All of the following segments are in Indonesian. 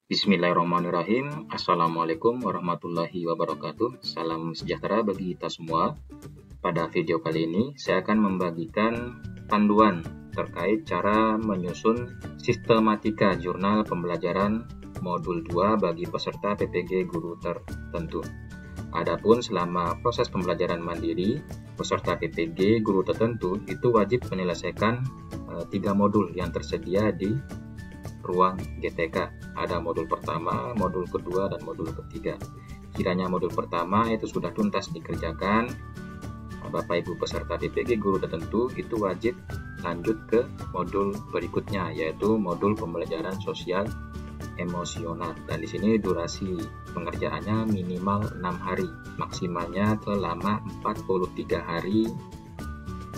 Bismillahirrahmanirrahim. Assalamualaikum warahmatullahi wabarakatuh. Salam sejahtera bagi kita semua. Pada video kali ini, saya akan membagikan panduan terkait cara menyusun sistematika jurnal pembelajaran modul 2 bagi peserta PPG guru tertentu. Adapun selama proses pembelajaran mandiri, peserta PPG guru tertentu itu wajib menyelesaikan 3 modul yang tersedia di ruang GTK. Ada modul pertama, modul kedua, dan modul ketiga. Kiranya modul pertama itu sudah tuntas dikerjakan, Bapak Ibu peserta PPG guru tertentu itu wajib lanjut ke modul berikutnya, yaitu modul pembelajaran sosial emosional. Dan di sini durasi pengerjaannya minimal 6 hari, maksimalnya selama 43 hari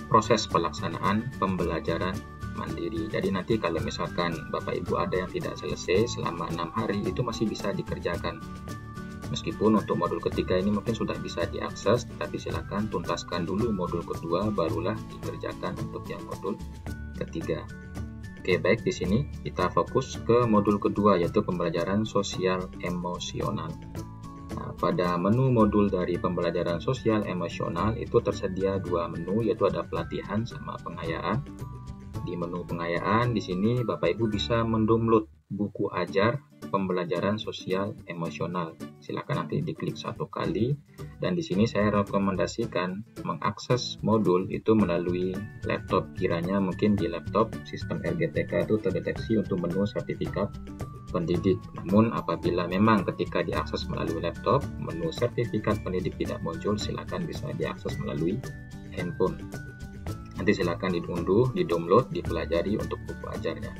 proses pelaksanaan pembelajaran mandiri. Jadi nanti kalau misalkan Bapak Ibu ada yang tidak selesai selama 6 hari, itu masih bisa dikerjakan. Meskipun untuk modul ketiga ini mungkin sudah bisa diakses, tapi silakan tuntaskan dulu modul kedua, barulah dikerjakan untuk yang modul ketiga. Oke, baik, di sini kita fokus ke modul kedua, yaitu pembelajaran sosial emosional. Nah, pada menu modul dari pembelajaran sosial emosional itu tersedia 2 menu, yaitu ada pelatihan sama pengayaan. Di menu pengayaan di sini Bapak Ibu bisa mendownload buku ajar pembelajaran sosial emosional. Silakan nanti diklik 1 kali, dan di sini saya rekomendasikan mengakses modul itu melalui laptop. Kiranya mungkin di laptop sistem RGTK itu terdeteksi untuk menu sertifikat pendidik. Namun apabila memang ketika diakses melalui laptop menu sertifikat pendidik tidak muncul, silakan bisa diakses melalui handphone. Nanti silakan diunduh, di-download, dipelajari untuk buku ajarnya.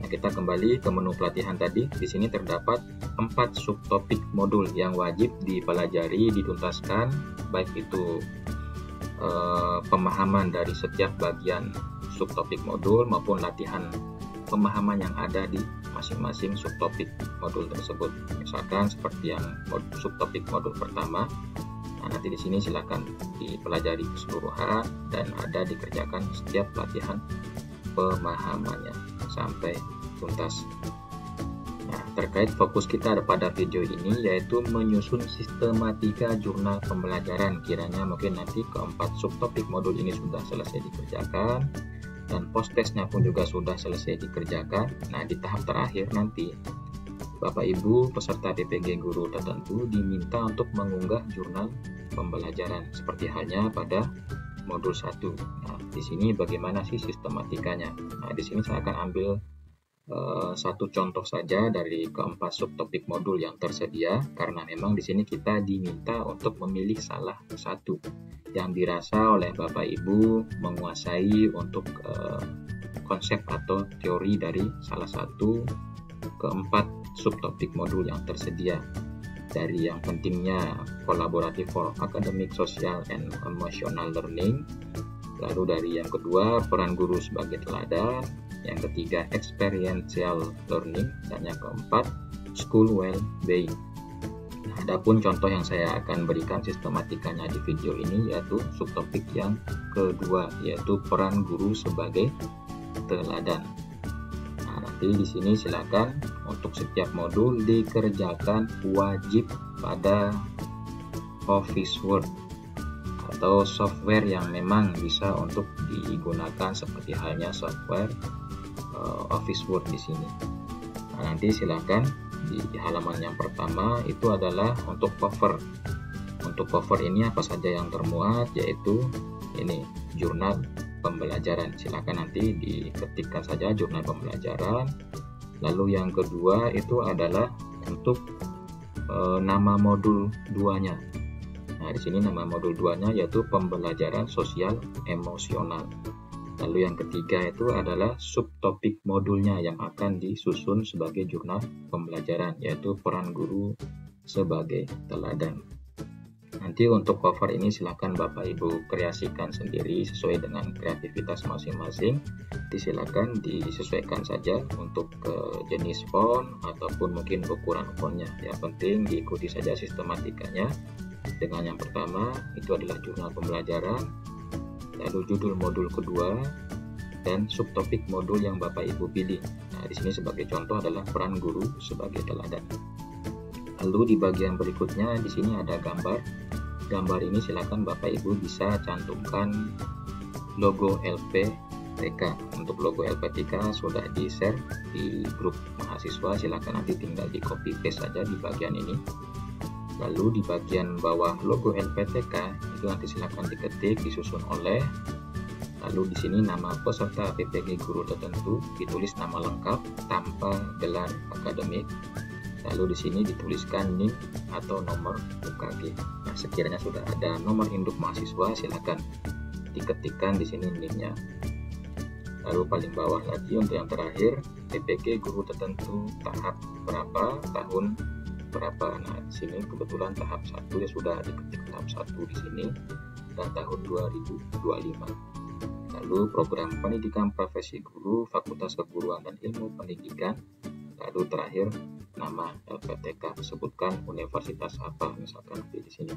Nah, kita kembali ke menu pelatihan tadi. Di sini terdapat 4 subtopik modul yang wajib dipelajari, dituntaskan, baik itu pemahaman dari setiap bagian subtopik modul maupun latihan pemahaman yang ada di masing-masing subtopik modul tersebut. Misalkan seperti yang subtopik modul pertama. Nah, nanti di sini silakan dipelajari keseluruhan dan ada dikerjakan setiap latihan pemahamannya sampai tuntas. Nah, terkait fokus kita pada video ini yaitu menyusun sistematika jurnal pembelajaran. Kiranya mungkin nanti keempat subtopik modul ini sudah selesai dikerjakan dan post-testnya pun juga sudah selesai dikerjakan. Nah, di tahap terakhir nanti Bapak Ibu peserta PPG guru tertentu diminta untuk mengunggah jurnal pembelajaran seperti halnya pada modul 1. Nah, di sini bagaimana sih sistematikanya? Nah, di sini saya akan ambil satu contoh saja dari keempat subtopik modul yang tersedia, karena memang di sini kita diminta untuk memilih salah satu yang dirasa oleh Bapak Ibu menguasai untuk konsep atau teori dari salah satu keempat subtopik modul yang tersedia. Dari yang pentingnya kolaboratif for academic, social, and emotional learning, lalu dari yang kedua peran guru sebagai teladan, yang ketiga experiential learning, dan yang keempat school well-being. Nah, adapun contoh yang saya akan berikan sistematikanya di video ini yaitu subtopik yang kedua, yaitu peran guru sebagai teladan. Di sini silakan untuk setiap modul dikerjakan wajib pada Office Word atau software yang memang bisa untuk digunakan seperti halnya software Office Word di sini. Nah, nanti silakan di halaman yang pertama itu adalah untuk cover. Untuk cover ini apa saja yang termuat, yaitu ini jurnal pembelajaran. Silakan nanti diketikkan saja jurnal pembelajaran. Lalu yang kedua itu adalah untuk nama modul 2-nya. Nah, di sini nama modul 2-nya yaitu pembelajaran sosial emosional. Lalu yang ketiga itu adalah subtopik modulnya yang akan disusun sebagai jurnal pembelajaran, yaitu peran guru sebagai teladan. Nanti untuk cover ini silakan Bapak Ibu kreasikan sendiri sesuai dengan kreativitas masing-masing. Silakan disesuaikan saja untuk jenis font ataupun mungkin ukuran fontnya. Yang penting diikuti saja sistematikanya. Dengan yang pertama itu adalah jurnal pembelajaran, lalu judul modul kedua, dan subtopik modul yang Bapak Ibu pilih. Nah, Nah, di sini sebagai contoh adalah peran guru sebagai teladan. Lalu di bagian berikutnya di sini ada gambar. Gambar ini silakan Bapak Ibu bisa cantumkan logo LPTK. Untuk logo LPTK sudah di-share di grup mahasiswa, silakan nanti tinggal di copy paste saja di bagian ini. Lalu di bagian bawah logo LPTK itu nanti silakan diketik, disusun oleh. Lalu di sini nama peserta PPG guru tertentu ditulis nama lengkap tanpa gelar akademik. Lalu di sini dituliskan NIM atau nomor UKG. Nah, sekiranya sudah ada nomor induk mahasiswa, silakan diketikkan di sini NIM-nya. Lalu paling bawah lagi untuk yang terakhir, PPG guru tertentu tahap berapa, tahun berapa. Nah, di sini kebetulan tahap 1 ya sudah diketik tahap 1 di sini dan tahun 2025. Lalu program pendidikan profesi guru, Fakultas Keguruan dan Ilmu Pendidikan. Lalu terakhir nama LPTK, sebutkan universitas apa misalkan di sini.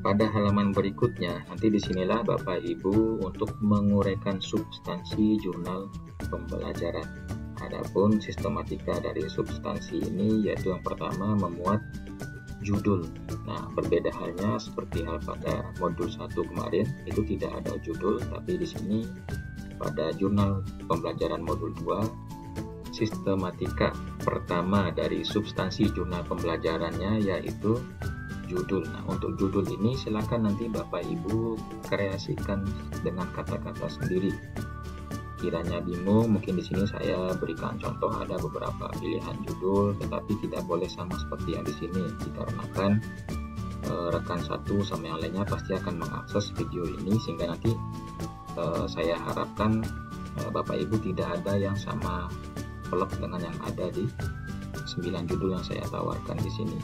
Pada halaman berikutnya nanti disinilah Bapak Ibu untuk menguraikan substansi jurnal pembelajaran. Adapun sistematika dari substansi ini yaitu yang pertama memuat judul. Nah, berbeda halnya seperti hal pada modul 1 kemarin, itu tidak ada judul, tapi di sini pada jurnal pembelajaran modul 2, sistematika pertama dari substansi jurnal pembelajarannya yaitu judul. Nah, untuk judul ini silakan nanti Bapak Ibu kreasikan dengan kata-kata sendiri. Kiranya bingung, mungkin di sini saya berikan contoh, ada beberapa pilihan judul, tetapi tidak boleh sama seperti yang di sini, dikarenakan rekan satu sama yang lainnya pasti akan mengakses video ini, sehingga nanti saya harapkan Bapak Ibu tidak ada yang sama plek dengan yang ada di 9 judul yang saya tawarkan di sini.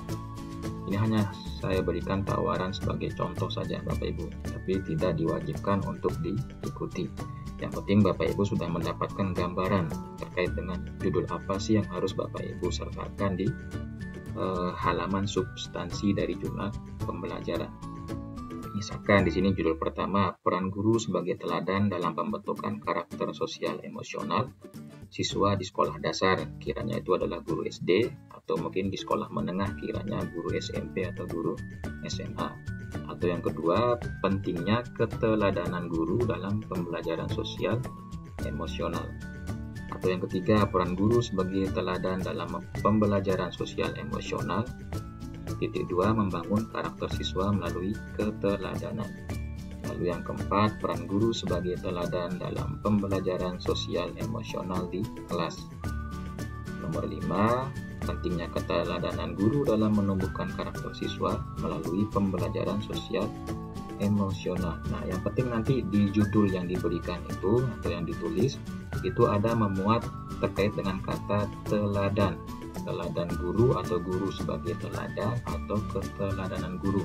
Ini hanya saya berikan tawaran sebagai contoh saja Bapak Ibu, tapi tidak diwajibkan untuk diikuti. Yang penting Bapak Ibu sudah mendapatkan gambaran terkait dengan judul apa sih yang harus Bapak Ibu sertakan di halaman substansi dari jurnal pembelajaran. Misalkan di sini judul pertama, peran guru sebagai teladan dalam pembentukan karakter sosial emosional siswa di sekolah dasar, kiranya itu adalah guru SD, atau mungkin di sekolah menengah kiranya guru SMP atau guru SMA. Atau yang kedua, pentingnya keteladanan guru dalam pembelajaran sosial emosional. Atau yang ketiga, peran guru sebagai teladan dalam pembelajaran sosial emosional. Titik 2, membangun karakter siswa melalui keteladanan. Lalu yang keempat, peran guru sebagai teladan dalam pembelajaran sosial emosional di kelas. Nomor 5, pentingnya keteladanan guru dalam menumbuhkan karakter siswa melalui pembelajaran sosial emosional. Nah, yang penting nanti di judul yang diberikan itu atau yang ditulis itu ada memuat terkait dengan kata teladan. Teladan guru atau guru sebagai teladan atau keteladanan guru.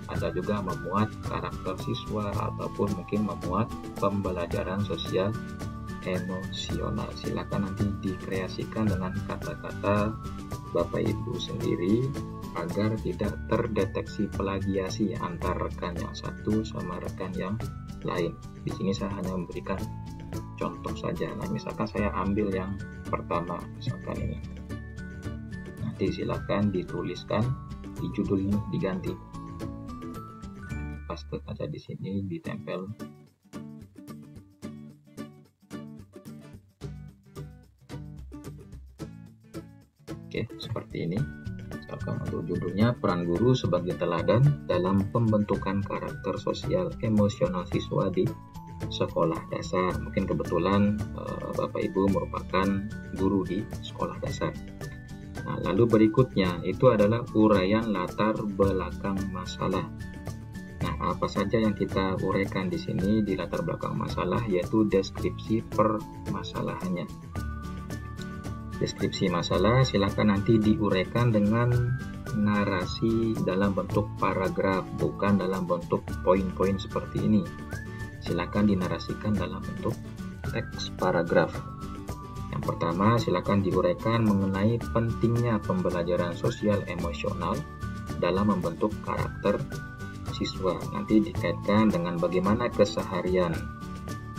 Ada juga memuat karakter siswa ataupun mungkin memuat pembelajaran sosial emosional. Silakan nanti dikreasikan dengan kata-kata Bapak Ibu sendiri agar tidak terdeteksi plagiasi antar rekan yang satu sama rekan yang lain. Di sini saya hanya memberikan contoh saja. Nah, misalkan saya ambil yang pertama, misalkan ini. Nanti silakan dituliskan di judul ini, diganti. Paste aja di sini, ditempel. Oke, seperti ini. Misalkan untuk judulnya peran guru sebagai teladan dalam pembentukan karakter sosial emosional siswa di sekolah dasar. Mungkin kebetulan Bapak Ibu merupakan guru di sekolah dasar. Nah, lalu berikutnya itu adalah uraian latar belakang masalah. Nah, apa saja yang kita uraikan di sini di latar belakang masalah, yaitu deskripsi permasalahannya. Deskripsi masalah silakan nanti diuraikan dengan narasi dalam bentuk paragraf, bukan dalam bentuk poin-poin seperti ini. Silakan dinarasikan dalam bentuk teks paragraf. Yang pertama, silakan diuraikan mengenai pentingnya pembelajaran sosial emosional dalam membentuk karakter siswa. Nanti dikaitkan dengan bagaimana keseharian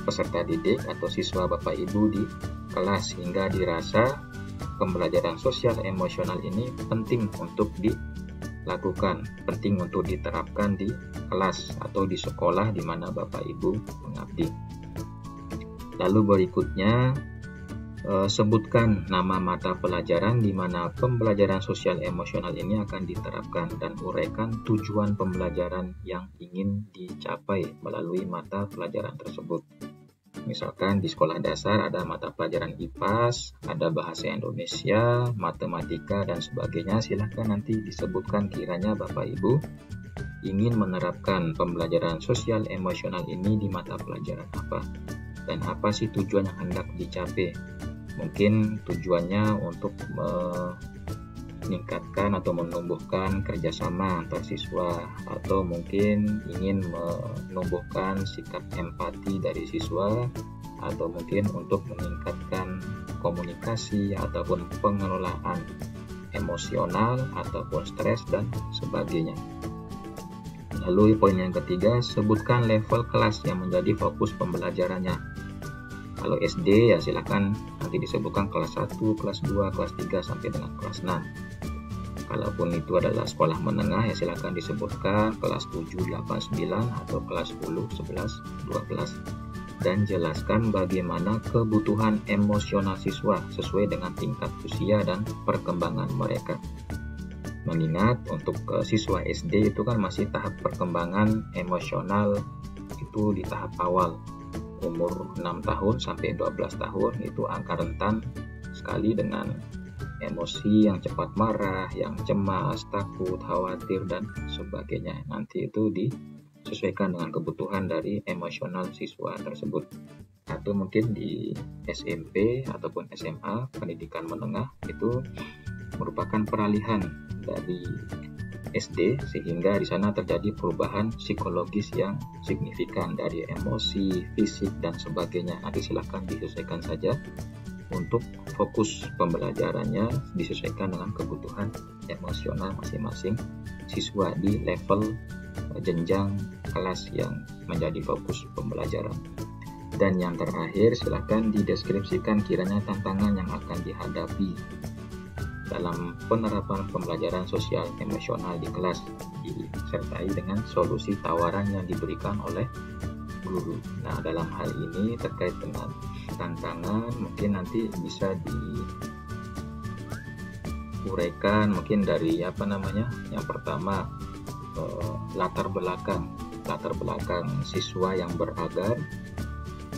peserta didik atau siswa Bapak Ibu di kelas, sehingga dirasa pembelajaran sosial emosional ini penting untuk dilakukan, penting untuk diterapkan di kelas atau di sekolah di mana Bapak Ibu mengabdi. Lalu berikutnya, sebutkan nama mata pelajaran di mana pembelajaran sosial emosional ini akan diterapkan dan uraikan tujuan pembelajaran yang ingin dicapai melalui mata pelajaran tersebut. Misalkan di sekolah dasar ada mata pelajaran IPAS, ada bahasa Indonesia, matematika, dan sebagainya. Silahkan nanti disebutkan kiranya Bapak Ibu ingin menerapkan pembelajaran sosial emosional ini di mata pelajaran apa, dan apa sih tujuan yang hendak dicapai. Mungkin tujuannya untuk meningkatkan atau menumbuhkan kerjasama antar siswa, atau mungkin ingin menumbuhkan sikap empati dari siswa, atau mungkin untuk meningkatkan komunikasi ataupun pengelolaan emosional ataupun stres dan sebagainya. Lalu poin yang ketiga, sebutkan level kelas yang menjadi fokus pembelajarannya. Kalau SD ya silakan nanti disebutkan kelas 1, kelas 2, kelas 3 sampai dengan kelas 6. Kalaupun itu adalah sekolah menengah ya silakan disebutkan kelas 7, 8, 9 atau kelas 10, 11, 12. Dan jelaskan bagaimana kebutuhan emosional siswa sesuai dengan tingkat usia dan perkembangan mereka. Mengingat untuk siswa SD itu kan masih tahap perkembangan emosional itu di tahap awal. Umur 6 tahun sampai 12 tahun itu angka rentan sekali dengan emosi yang cepat marah, yang cemas, takut, khawatir, dan sebagainya. Nanti itu disesuaikan dengan kebutuhan dari emosional siswa tersebut. Atau mungkin di SMP ataupun SMA, pendidikan menengah, itu merupakan peralihan dari SD, sehingga di sana terjadi perubahan psikologis yang signifikan dari emosi, fisik, dan sebagainya. Nanti silahkan disesuaikan saja untuk fokus pembelajarannya, disesuaikan dengan kebutuhan emosional masing-masing siswa di level jenjang kelas yang menjadi fokus pembelajaran. Dan yang terakhir, silahkan dideskripsikan kiranya tantangan yang akan dihadapi dalam penerapan pembelajaran sosial emosional di kelas, disertai dengan solusi tawaran yang diberikan oleh guru. Nah, dalam hal ini terkait dengan tantangan mungkin nanti bisa diuraikan mungkin dari yang pertama, latar belakang siswa yang beragam.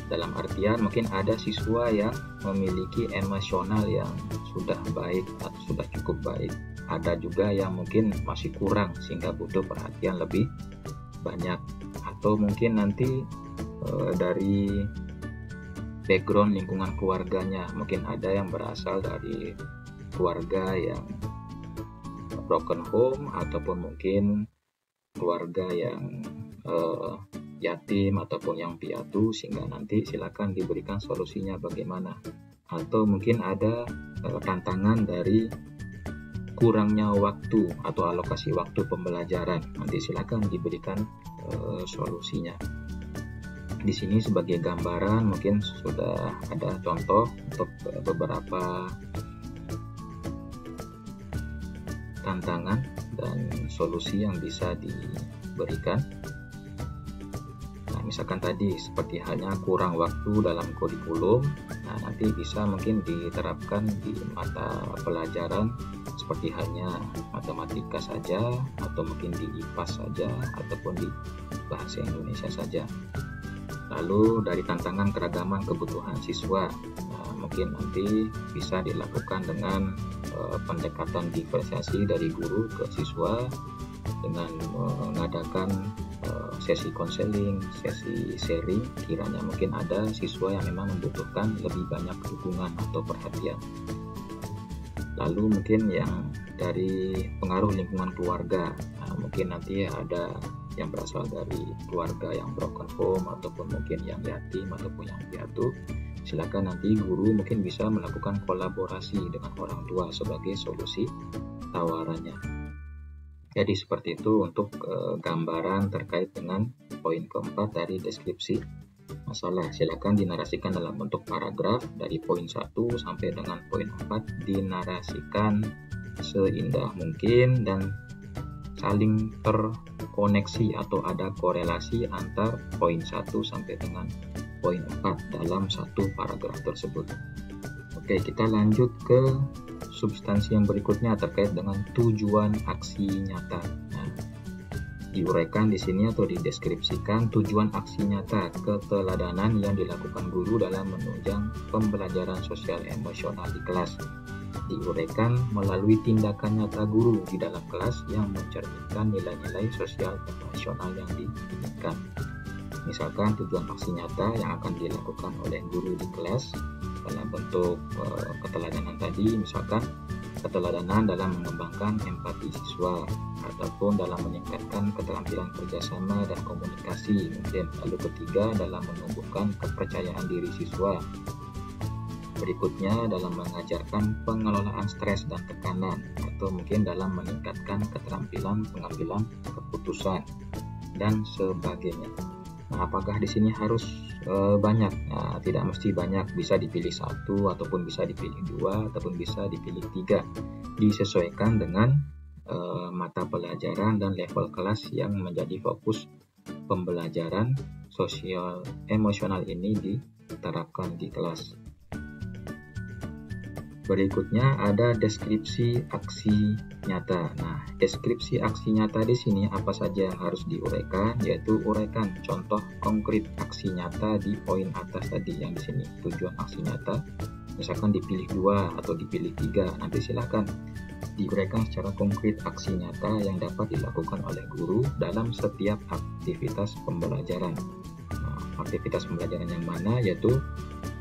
Dalam artian mungkin ada siswa yang memiliki emosional yang sudah baik atau sudah cukup baik. Ada juga yang mungkin masih kurang sehingga butuh perhatian lebih banyak. Atau mungkin nanti dari background lingkungan keluarganya, mungkin ada yang berasal dari keluarga yang broken home, ataupun mungkin keluarga yang yatim ataupun yang piatu, sehingga nanti silakan diberikan solusinya bagaimana. Atau mungkin ada tantangan dari kurangnya waktu atau alokasi waktu pembelajaran, nanti silakan diberikan solusinya. Di sini sebagai gambaran mungkin sudah ada contoh untuk beberapa tantangan dan solusi yang bisa diberikan. Misalkan tadi seperti halnya kurang waktu dalam kurikulum, nanti bisa mungkin diterapkan di mata pelajaran seperti halnya matematika saja, atau mungkin di IPAS saja, ataupun di bahasa Indonesia saja. Lalu dari tantangan keragaman kebutuhan siswa, mungkin nanti bisa dilakukan dengan pendekatan diferensiasi dari guru ke siswa dengan mengadakan sesi konseling, sesi sharing, kiranya mungkin ada siswa yang memang membutuhkan lebih banyak dukungan atau perhatian. Lalu mungkin yang dari pengaruh lingkungan keluarga, mungkin nanti ada yang berasal dari keluarga yang broken home, ataupun mungkin yang yatim ataupun yang piatu. Silakan nanti guru mungkin bisa melakukan kolaborasi dengan orang tua sebagai solusi tawarannya. Jadi seperti itu untuk gambaran terkait dengan poin keempat dari deskripsi masalah. Silakan dinarasikan dalam bentuk paragraf dari poin 1 sampai dengan poin 4, dinarasikan seindah mungkin dan saling terkoneksi atau ada korelasi antar poin 1 sampai dengan poin 4 dalam satu paragraf tersebut. Oke, kita lanjut ke substansi yang berikutnya terkait dengan tujuan aksi nyata. Nah, diuraikan di sini atau dideskripsikan tujuan aksi nyata keteladanan yang dilakukan guru dalam menunjang pembelajaran sosial emosional di kelas. Diuraikan melalui tindakan nyata guru di dalam kelas yang mencerminkan nilai-nilai sosial emosional yang diinginkan. Misalkan tujuan aksi nyata yang akan dilakukan oleh guru di kelas dalam bentuk keteladanan tadi, misalkan keteladanan dalam mengembangkan empati siswa ataupun dalam meningkatkan keterampilan kerjasama dan komunikasi mungkin. Lalu ketiga, dalam menumbuhkan kepercayaan diri siswa. Berikutnya, dalam mengajarkan pengelolaan stres dan tekanan, atau mungkin dalam meningkatkan keterampilan pengambilan keputusan dan sebagainya. Nah, apakah di sini harus banyak? Nah, tidak mesti banyak, bisa dipilih satu ataupun bisa dipilih dua ataupun bisa dipilih tiga, disesuaikan dengan mata pelajaran dan level kelas yang menjadi fokus pembelajaran sosial emosional ini diterapkan di kelas. Berikutnya ada deskripsi aksi nyata. Nah, deskripsi aksi nyata di sini apa saja harus diuraikan, yaitu uraikan contoh konkret aksi nyata di poin atas tadi yang di sini. Tujuan aksi nyata, misalkan dipilih 2 atau dipilih 3, nanti silakan diuraikan secara konkret aksi nyata yang dapat dilakukan oleh guru dalam setiap aktivitas pembelajaran. Nah, aktivitas pembelajaran yang mana, yaitu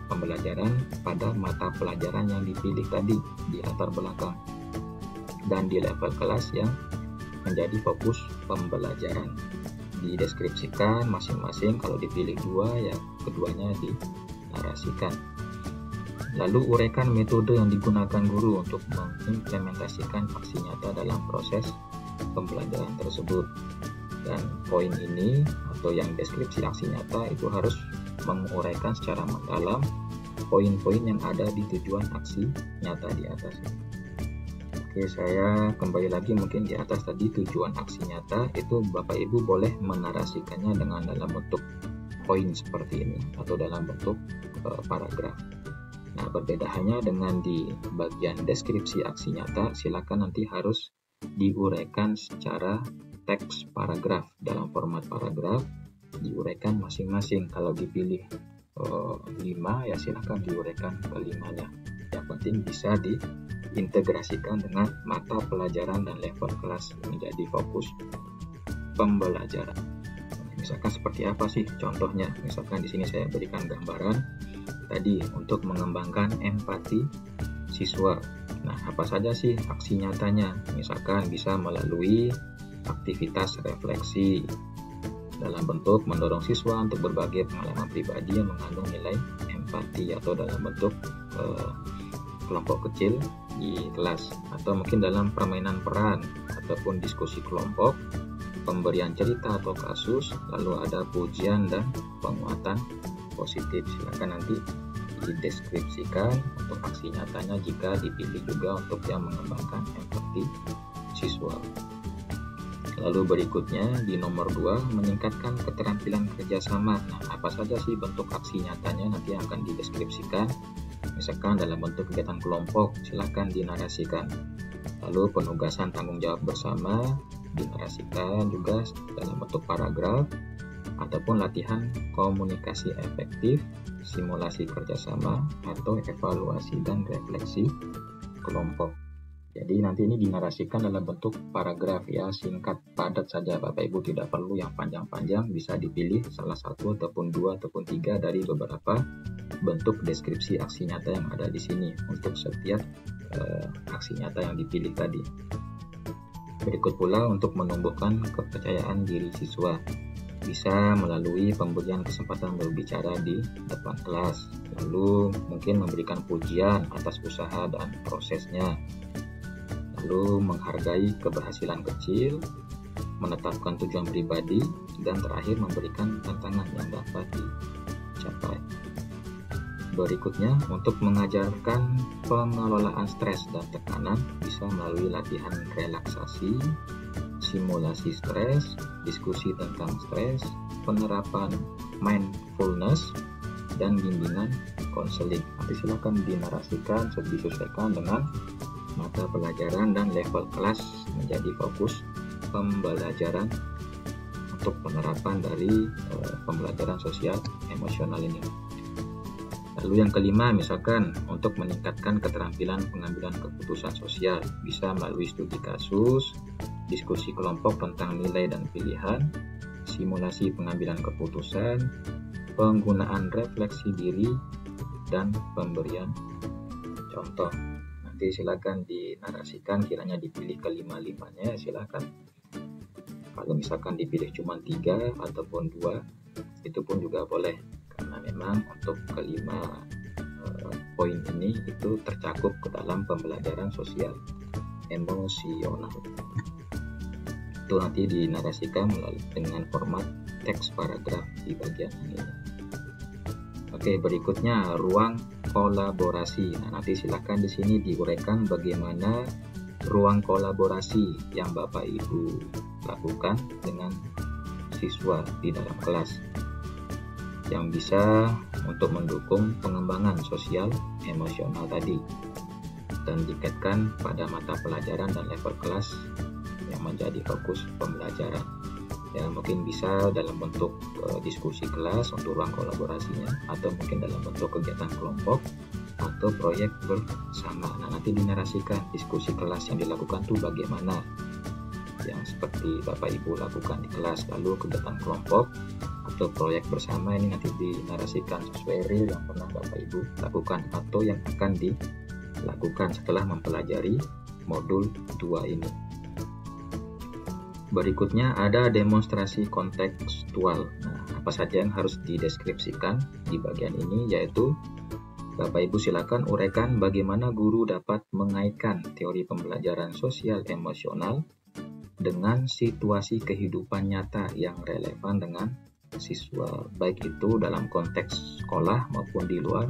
pembelajaran pada mata pelajaran yang dipilih tadi di latar belakang dan di level kelas yang menjadi fokus pembelajaran. Dideskripsikan masing-masing, kalau dipilih 2 ya keduanya dinarasikan. Lalu uraikan metode yang digunakan guru untuk mengimplementasikan aksi nyata dalam proses pembelajaran tersebut. Dan poin ini atau yang deskripsi aksi nyata itu harus menguraikan secara mendalam poin-poin yang ada di tujuan aksi nyata di atas. Oke, saya kembali lagi mungkin di atas tadi tujuan aksi nyata itu Bapak Ibu boleh menarasikannya dengan dalam bentuk poin seperti ini atau dalam bentuk paragraf. Nah, berbeda hanya dengan di bagian deskripsi aksi nyata, silakan nanti harus diuraikan secara teks paragraf dalam format paragraf, diuraikan masing-masing. Kalau dipilih 5 ya silahkan diuraikan ke-5-nya. Yang penting bisa diintegrasikan dengan mata pelajaran dan level kelas menjadi fokus pembelajaran. Misalkan seperti apa sih contohnya? Misalkan di sini saya berikan gambaran tadi untuk mengembangkan empati siswa. Nah, apa saja sih aksi nyatanya? Misalkan bisa melalui aktivitas refleksi dalam bentuk mendorong siswa untuk berbagai pengalaman pribadi yang mengandung nilai empati, atau dalam bentuk kelompok kecil di kelas, atau mungkin dalam permainan peran ataupun diskusi kelompok, pemberian cerita atau kasus, lalu ada pujian dan penguatan positif. Silakan nanti dideskripsikan untuk aksi nyatanya jika dipilih juga untuk yang mengembangkan empati siswa. Lalu berikutnya di nomor 2, meningkatkan keterampilan kerjasama. Nah, apa saja sih bentuk aksi nyatanya nanti akan dideskripsikan. Misalkan dalam bentuk kegiatan kelompok, silakan dinarasikan. Lalu penugasan tanggung jawab bersama dinarasikan juga dalam bentuk paragraf, ataupun latihan komunikasi efektif, simulasi kerjasama, atau evaluasi dan refleksi kelompok. Jadi nanti ini dinarasikan dalam bentuk paragraf ya, singkat padat saja Bapak Ibu, tidak perlu yang panjang-panjang, bisa dipilih salah satu ataupun 2 ataupun 3 dari beberapa bentuk deskripsi aksi nyata yang ada di sini untuk setiap aksi nyata yang dipilih tadi. Berikut pula untuk menumbuhkan kepercayaan diri siswa, bisa melalui pemberian kesempatan berbicara di depan kelas, lalu mungkin memberikan pujian atas usaha dan prosesnya, lalu menghargai keberhasilan kecil, menetapkan tujuan pribadi, dan terakhir memberikan tantangan yang dapat dicapai. Berikutnya, untuk mengajarkan pengelolaan stres dan tekanan bisa melalui latihan relaksasi, simulasi stres, diskusi tentang stres, penerapan mindfulness, dan bimbingan konseling. Nanti silakan dinarasikan, disesuaikan dengan mata pelajaran dan level kelas menjadi fokus pembelajaran untuk penerapan dari pembelajaran sosial emosional ini. Lalu yang kelima, misalkan untuk meningkatkan keterampilan pengambilan keputusan sosial bisa melalui studi kasus, diskusi kelompok tentang nilai dan pilihan, simulasi pengambilan keputusan, penggunaan refleksi diri, dan pemberian contoh. Nanti silakan dinarasikan, kiranya dipilih kelima-limanya, silakan. Kalau misalkan dipilih cuma 3 ataupun 2, itu pun juga boleh. Karena memang untuk kelima poin ini itu tercakup ke dalam pembelajaran sosial emosional. Itu nanti dinarasikan melalui dengan format teks paragraf di bagian ini. Oke, berikutnya ruang kolaborasi. Nah, nanti silakan di sini diuraikan bagaimana ruang kolaborasi yang Bapak Ibu lakukan dengan siswa di dalam kelas, yang bisa untuk mendukung pengembangan sosial emosional tadi dan dikaitkan pada mata pelajaran dan level kelas yang menjadi fokus pembelajaran. Ya, mungkin bisa dalam bentuk diskusi kelas untuk ruang kolaborasinya, atau mungkin dalam bentuk kegiatan kelompok atau proyek bersama. Nah, nanti dinarasikan diskusi kelas yang dilakukan tuh bagaimana, yang seperti Bapak Ibu lakukan di kelas, lalu kegiatan kelompok atau proyek bersama ini nanti dinarasikan sesuai real yang pernah Bapak Ibu lakukan atau yang akan dilakukan setelah mempelajari modul 2 ini. Berikutnya ada demonstrasi kontekstual. Nah, apa saja yang harus dideskripsikan di bagian ini, yaitu Bapak Ibu silakan uraikan bagaimana guru dapat mengaitkan teori pembelajaran sosial emosional dengan situasi kehidupan nyata yang relevan dengan siswa, baik itu dalam konteks sekolah maupun di luar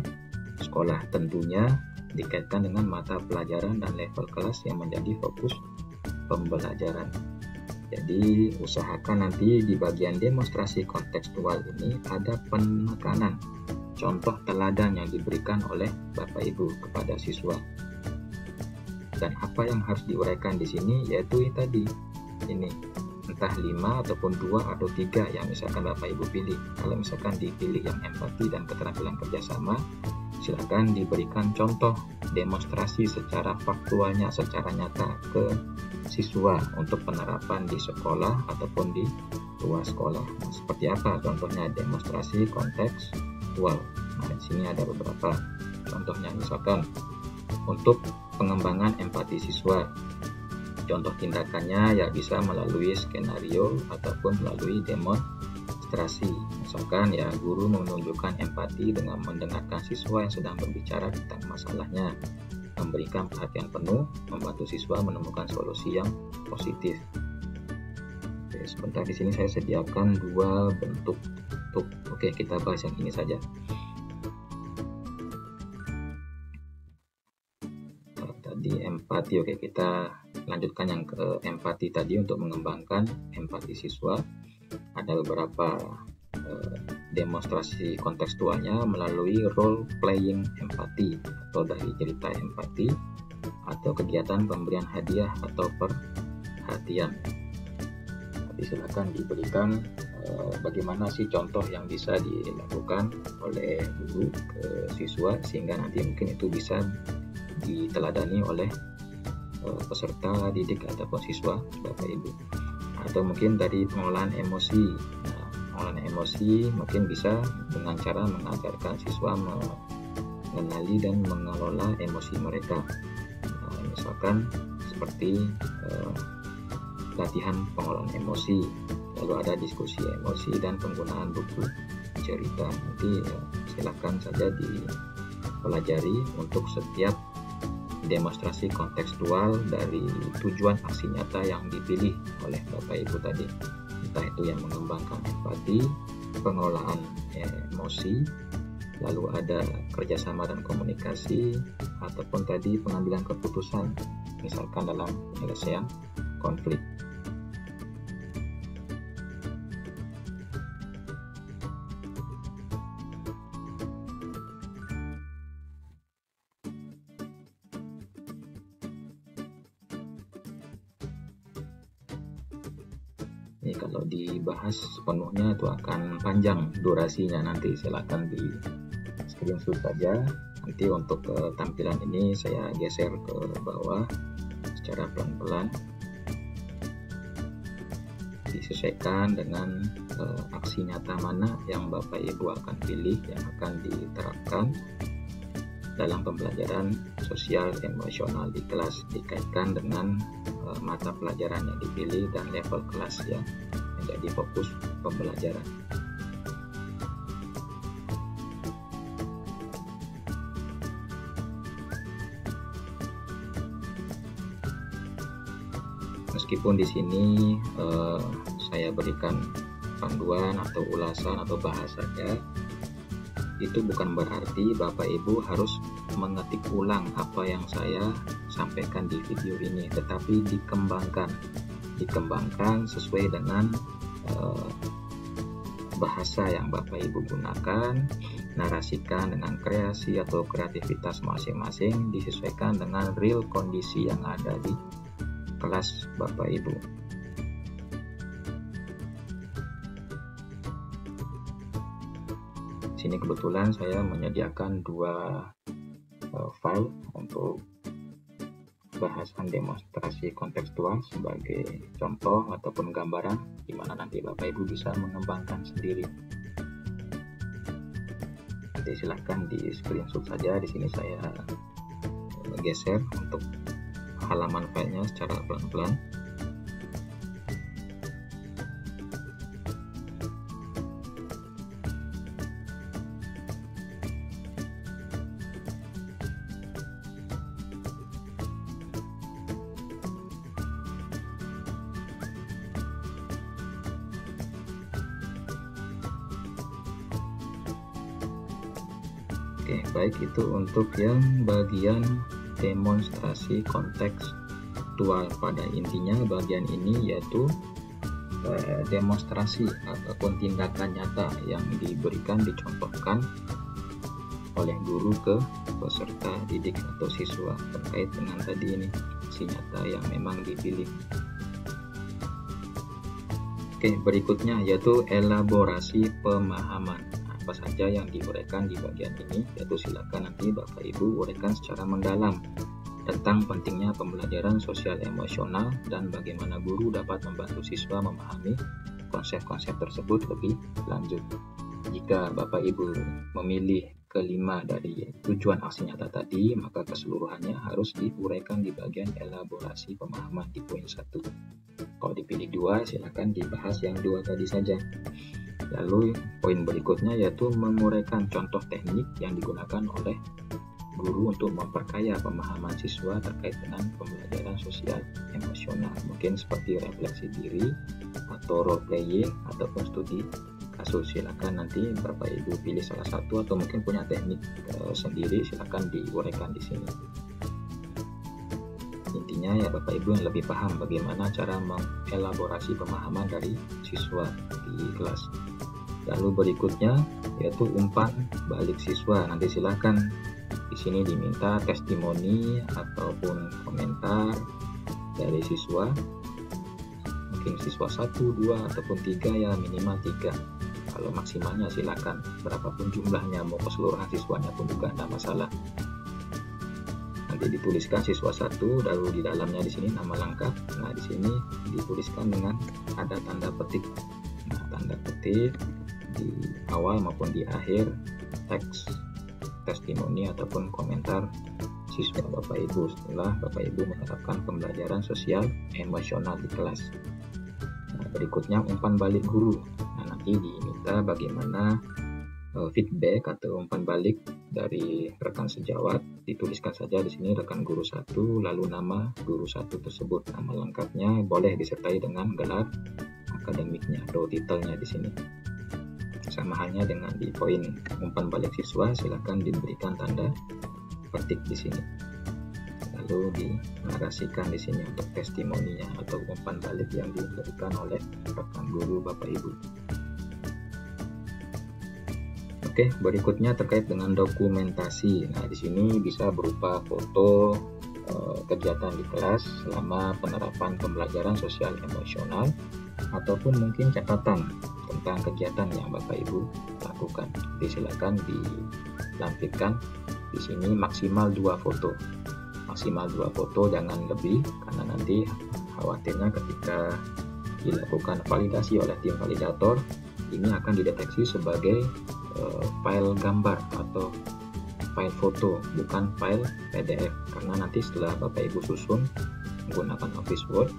sekolah. Tentunya dikaitkan dengan mata pelajaran dan level kelas yang menjadi fokus pembelajaran. Jadi usahakan nanti di bagian demonstrasi kontekstual ini ada penekanan contoh teladan yang diberikan oleh Bapak Ibu kepada siswa. Dan apa yang harus diuraikan di sini yaitu tadi ini, entah 5 ataupun 2 atau 3 yang misalkan Bapak Ibu pilih. Kalau misalkan dipilih yang empati dan keterampilan kerjasama, silakan diberikan contoh demonstrasi secara faktualnya, secara nyata ke siswa untuk penerapan di sekolah ataupun di luar sekolah. Nah, seperti apa contohnya demonstrasi kontekstual? Nah, di sini ada beberapa contohnya, misalkan untuk pengembangan empati siswa. Contoh tindakannya ya bisa melalui skenario ataupun melalui demonstrasi. Misalkan ya guru menunjukkan empati dengan mendengarkan siswa yang sedang berbicara tentang masalahnya, memberikan perhatian penuh, membantu siswa menemukan solusi yang positif. Oke, sebentar, di sini saya sediakan 2 bentuk. Oke, kita bahas yang ini saja. Tadi empati, oke, kita lanjutkan yang ke empati tadi. Untuk mengembangkan empati siswa ada beberapa demonstrasi kontekstualnya melalui role playing empati atau dari cerita empati atau kegiatan pemberian hadiah atau perhatian. Tapi silakan diberikan bagaimana sih contoh yang bisa dilakukan oleh guru ke siswa sehingga nanti mungkin itu bisa diteladani oleh peserta didik ataupun siswa Bapak Ibu. Atau mungkin dari pengelolaan emosi. Nah, pengelolaan emosi mungkin bisa dengan cara mengajarkan siswa mengenali dan mengelola emosi mereka. Nah, misalkan seperti latihan pengelolaan emosi, lalu ada diskusi emosi dan penggunaan buku cerita. Nanti silakan saja dipelajari untuk setiap demonstrasi kontekstual dari tujuan aksi nyata yang dipilih oleh Bapak Ibu tadi, entah itu yang mengembangkan empati, pengelolaan emosi, lalu ada kerjasama dan komunikasi, ataupun tadi pengambilan keputusan, misalkan dalam penyelesaian konflik. Ini kalau dibahas sepenuhnya itu akan panjang durasinya, nanti silakan di screenshot saja. Nanti untuk tampilan ini saya geser ke bawah secara pelan-pelan, disesuaikan dengan aksi nyata mana yang Bapak Ibu akan pilih yang akan diterapkan dalam pembelajaran sosial emosional di kelas, dikaitkan dengan mata pelajaran yang dipilih dan level kelas yang menjadi fokus pembelajaran. Meskipun di sini saya berikan panduan atau ulasan atau bahasanya, itu bukan berarti Bapak Ibu harus mengetik ulang apa yang saya sampaikan di video ini, tetapi dikembangkan sesuai dengan bahasa yang Bapak Ibu gunakan, narasikan dengan kreasi atau kreativitas masing-masing, disesuaikan dengan real kondisi yang ada di kelas Bapak Ibu. Sini kebetulan saya menyediakan dua file untuk bahasan demonstrasi kontekstual sebagai contoh ataupun gambaran, di mana nanti Bapak Ibu bisa mengembangkan sendiri. Nanti silahkan di screenshot saja. Di sini saya geser untuk halaman filenya secara pelan-pelan. Oke, baik, itu untuk yang bagian demonstrasi kontekstual. Pada intinya bagian ini yaitu demonstrasi ataupun tindakan nyata yang diberikan, dicontohkan oleh guru ke peserta didik atau siswa terkait dengan tadi ini, aksi nyata yang memang dipilih. Oke, berikutnya yaitu elaborasi pemahaman. Apa saja yang diuraikan di bagian ini, yaitu silakan nanti Bapak Ibu uraikan secara mendalam tentang pentingnya pembelajaran sosial emosional dan bagaimana guru dapat membantu siswa memahami konsep-konsep tersebut lebih lanjut. Jika Bapak Ibu memilih kelima dari tujuan aksi nyata tadi, maka keseluruhannya harus diuraikan di bagian elaborasi pemahaman di poin 1. Kalau dipilih 2, silakan dibahas yang 2 tadi saja. Lalu poin berikutnya yaitu menguraikan contoh teknik yang digunakan oleh guru untuk memperkaya pemahaman siswa terkait dengan pembelajaran sosial emosional. Mungkin seperti refleksi diri atau role playing ataupun studi kasus. Silakan nanti Bapak Ibu pilih salah satu atau mungkin punya teknik sendiri, silakan diuraikan di sini. Intinya ya Bapak Ibu yang lebih paham bagaimana cara mengelaborasi pemahaman dari siswa di kelas. Lalu berikutnya yaitu umpan balik siswa. Nanti silakan di sini diminta testimoni ataupun komentar dari siswa. Mungkin siswa 1, 2 ataupun 3, ya minimal 3. Kalau maksimalnya silakan berapapun jumlahnya, mau keseluruhan siswanya pun juga tidak masalah. Nanti dituliskan siswa 1, lalu di dalamnya di sini nama lengkap. Nah, di sini dituliskan dengan ada tanda petik. Nah, tanda petik di awal maupun di akhir teks testimoni ataupun komentar siswa Bapak Ibu setelah Bapak Ibu menerapkan pembelajaran sosial emosional di kelas. Nah, berikutnya umpan balik guru. Nah, nanti diminta bagaimana feedback atau umpan balik dari rekan sejawat. Dituliskan saja di sini rekan guru 1, lalu nama guru 1 tersebut, nama lengkapnya, boleh disertai dengan gelar akademiknya atau titelnya di sini. sama halnya dengan di poin umpan balik siswa, silakan diberikan tanda petik di sini. Lalu dinarasikan di sini untuk testimoninya atau umpan balik yang diberikan oleh rekan guru Bapak Ibu. Oke, berikutnya terkait dengan dokumentasi. Nah, di sini bisa berupa foto kegiatan di kelas selama penerapan pembelajaran sosial emosional, ataupun mungkin catatan tentang kegiatan yang Bapak Ibu lakukan. Silakan dilampirkan di sini maksimal 2 foto. Maksimal 2 foto, jangan lebih, karena nanti khawatirnya ketika dilakukan validasi oleh tim validator, ini akan dideteksi sebagai file gambar atau file foto, bukan file PDF, karena nanti setelah Bapak Ibu susun menggunakan Office Word,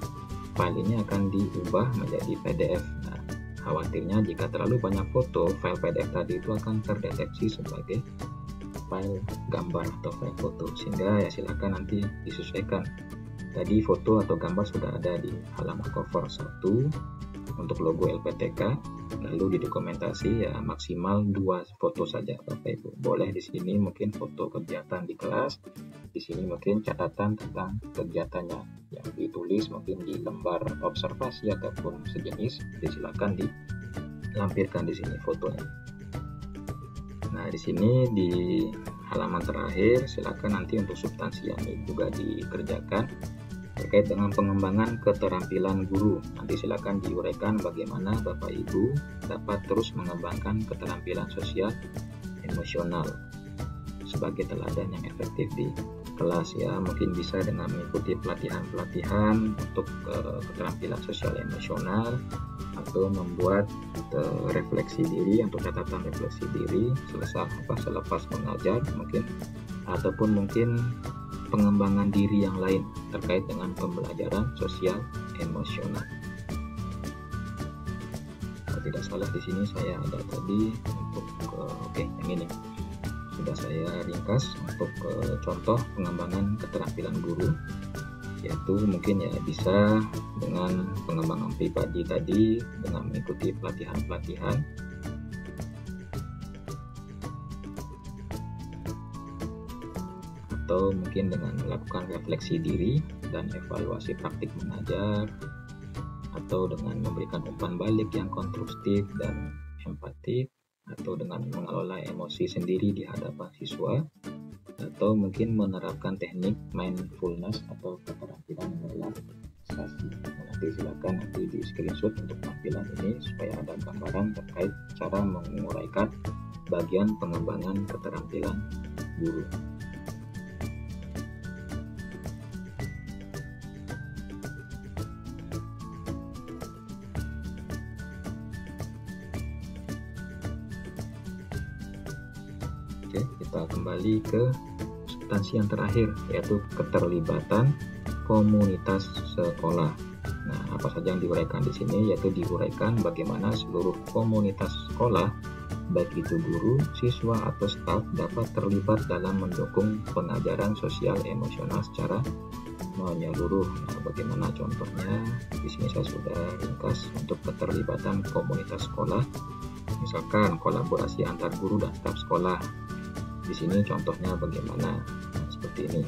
file ini akan diubah menjadi PDF. Nah, khawatirnya jika terlalu banyak foto, file PDF tadi itu akan terdeteksi sebagai file gambar atau file foto, sehingga ya silakan nanti disesuaikan. Tadi foto atau gambar sudah ada di halaman cover 1 untuk logo LPTK, lalu di dokumentasi ya maksimal 2 foto saja Bapak Ibu. Boleh di sini mungkin foto kegiatan di kelas, di sini mungkin catatan tentang kegiatannya yang ditulis mungkin di lembar observasi ataupun sejenis, silakan dilampirkan di sini fotonya. Nah, di sini di halaman terakhir silakan nanti untuk substansi yang juga dikerjakan terkait dengan pengembangan keterampilan guru. Nanti silakan diuraikan bagaimana Bapak Ibu dapat terus mengembangkan keterampilan sosial emosional sebagai teladan yang efektif di kelas ya. Mungkin bisa dengan mengikuti pelatihan-pelatihan untuk keterampilan sosial emosional, atau membuat refleksi diri untuk catatan refleksi diri selepas mengajar mungkin, ataupun mungkin pengembangan diri yang lain terkait dengan pembelajaran sosial emosional. Kalau tidak salah di sini saya ada tadi untuk yang ini sudah saya ringkas untuk contoh pengembangan keterampilan guru, yaitu mungkin ya bisa dengan pengembangan pribadi tadi dengan mengikuti pelatihan-pelatihan, atau mungkin dengan melakukan refleksi diri dan evaluasi praktik mengajar, atau dengan memberikan umpan balik yang konstruktif dan empatik, atau dengan mengelola emosi sendiri di hadapan siswa, atau mungkin menerapkan teknik mindfulness atau keterampilan relaksasi. Nanti silakan di screenshot untuk tampilan ini supaya ada gambaran terkait cara menguraikan bagian pengembangan keterampilan guru. Oke, kita kembali ke substansi yang terakhir, yaitu keterlibatan komunitas sekolah. Nah, apa saja yang diuraikan di sini, yaitu diuraikan bagaimana seluruh komunitas sekolah, baik itu guru, siswa, atau staf, dapat terlibat dalam mendukung pengajaran sosial emosional secara menyeluruh. Nah, bagaimana contohnya? Di sini saya sudah ringkas untuk keterlibatan komunitas sekolah. Misalkan kolaborasi antar guru dan staf sekolah. Di sini contohnya bagaimana? Nah, seperti ini.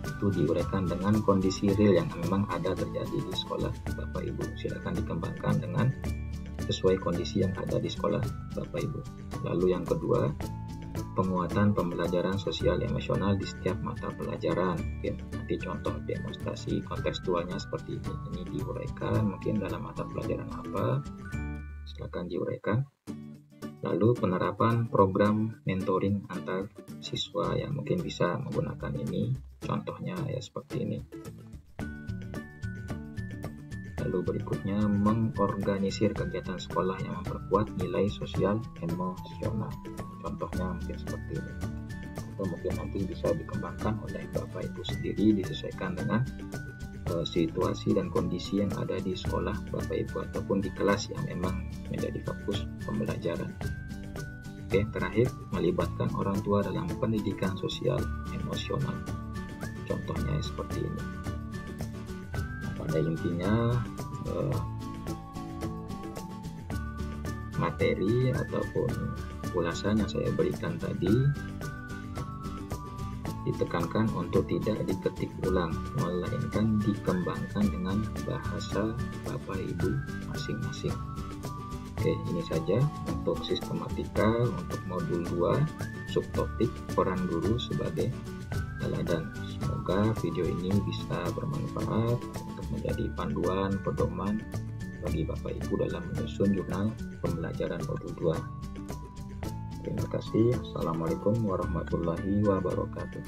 Itu diuraikan dengan kondisi real yang memang ada terjadi di sekolah Bapak Ibu. Silakan dikembangkan dengan sesuai kondisi yang ada di sekolah Bapak Ibu. Lalu yang kedua, penguatan pembelajaran sosial emosional di setiap mata pelajaran. Mungkin nanti contoh demonstrasi kontekstualnya seperti ini. Ini diuraikan mungkin dalam mata pelajaran apa. Silakan diuraikan. Lalu penerapan program mentoring antar siswa yang mungkin bisa menggunakan ini. Contohnya ya seperti ini. Lalu berikutnya, mengorganisir kegiatan sekolah yang memperkuat nilai sosial emosional. Contohnya mungkin seperti ini. Atau mungkin nanti bisa dikembangkan oleh Bapak Ibu sendiri, disesuaikan dengan situasi dan kondisi yang ada di sekolah Bapak Ibu ataupun di kelas yang memang menjadi fokus pembelajaran. Oke, terakhir, melibatkan orang tua dalam pendidikan sosial emosional. Contohnya seperti ini. Nah, pada intinya materi ataupun ulasan yang saya berikan tadi ditekankan untuk tidak diketik ulang, melainkan dikembangkan dengan bahasa Bapak Ibu masing-masing. Oke, ini saja untuk sistematika untuk modul 2 subtopik peran guru sebagai teladan. Semoga video ini bisa bermanfaat untuk menjadi panduan pedoman bagi Bapak Ibu dalam menyusun jurnal pembelajaran modul 2. Terima kasih. Assalamualaikum warahmatullahi wabarakatuh.